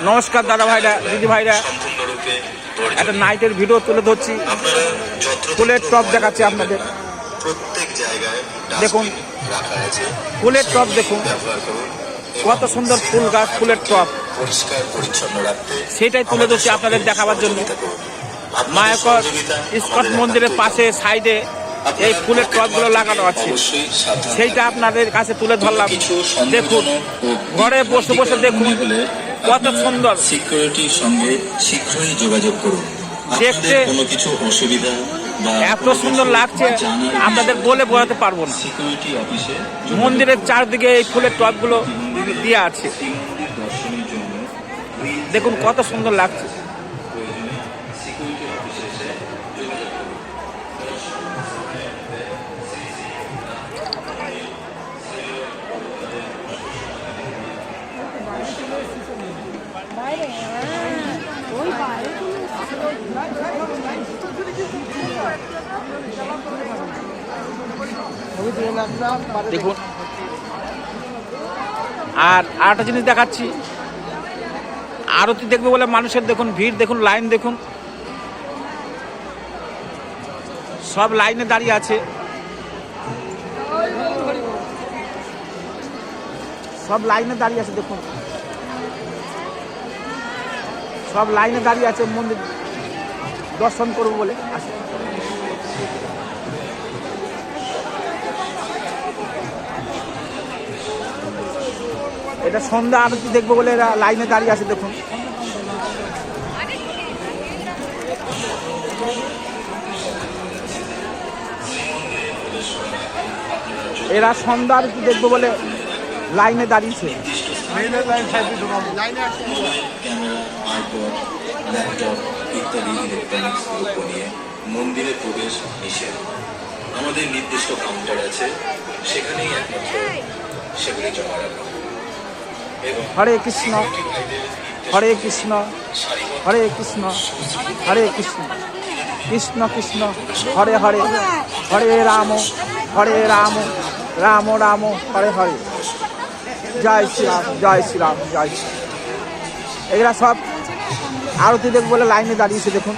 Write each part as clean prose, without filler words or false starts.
নমস্কার দাদা ভাইরা, দিদি ভাইরা, একটা নাইটের ভিডিও তুলে ধরছি। ফুলের টপ দেখাচ্ছি আপনাদের। দেখুন ফুলের টপ, দেখুন কত সুন্দর ফুল গাছ, ফুলের টপ, সেটাই তুলে ধরছি আপনাদের দেখাবার জন্য। মায়াকর ইস্কন মন্দিরের পাশে সাইডে এই ফুলের টবগুলো লাগানো আছে, সেইটা আপনাদের কাছে তুলে ধরলাম। দেখুন ঘরে বসে বসে দেখুন কত সুন্দর। সিকিউরিটির সঙ্গে শীঘ্রই যোগাযোগ করুন। দেখতে কিছু অসুবিধা এত সুন্দর লাগছে আপনাদের বলে বোঝাতে পারবো না। সিকিউরিটি অফিসে মন্দিরের চারদিকে এই ফুলের টবগুলো দিয়ে আছে, দেখুন কত সুন্দর লাগছে। দেখুন আর আরেকটা জিনিস দেখাচ্ছি, আরতি দেখবে বলে মানুষের দেখুন ভিড়, দেখুন লাইন, দেখুন সব লাইনে দাঁড়িয়ে আছে, সব লাইনে দাঁড়িয়ে আছে, দেখুন সব লাইনে দাঁড়িয়ে আছে মন্দির দর্শন করবো বলে আসে। এটা সন্ধ্যা আরতি দেখবো বলে এরা লাইনে দাঁড়িয়ে আছে, দেখুন এরা সন্ধ্যা আরতি দেখবো বলে লাইনে দাঁড়িয়েছে। ইত্যাদি ইলেকট্রনিক্স দ্রব্য নিয়ে মন্দিরে প্রবেশ নিষেধ। আমাদের নির্দিষ্ট কাউন্টার আছে, সেখানেই একমাত্র সেগুলি জমা রাখা। হরে কৃষ্ণ হরে কৃষ্ণ হরে কৃষ্ণ হরে কৃষ্ণ কৃষ্ণ কৃষ্ণ হরে হরে, হরে রাম রাম রাম হরে হরে, জয় শ্রীরাম জয় শ্রীরাম জয় শ্রী। এগুলা সব আরতি দেখব বলে লাইনে দাঁড়িয়েছে, দেখুন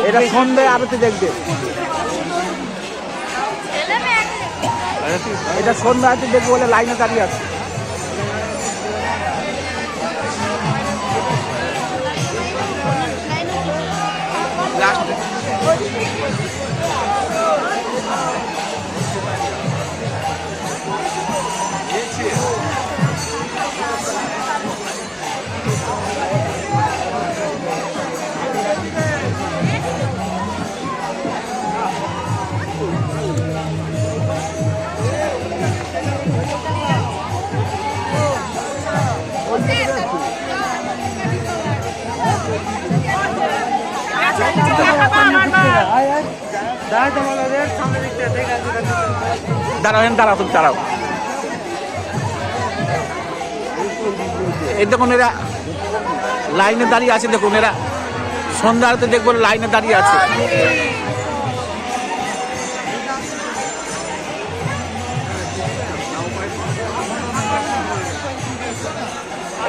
এটা সন্ধ্যায় আরতি দেখবে, এটা সন্ধ্যা আরতি দেখবে বলে লাইনে দাঁড়িয়ে আছে। দাঁড়াও তুমি দাঁড়াও। এই দেখুন এরা লাইনে দাঁড়িয়ে আছে, দেখুন এরা সন্ধ্যা আরতি দেখবো লাইনে দাঁড়িয়ে আছে।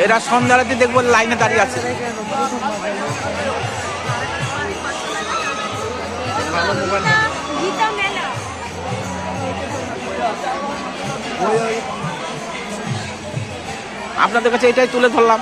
এরা সন্ধ্যা আরতি দেখবো লাইনে দাঁড়িয়ে আছে। আপনাদের কাছে এটাই তুলে ধরলাম।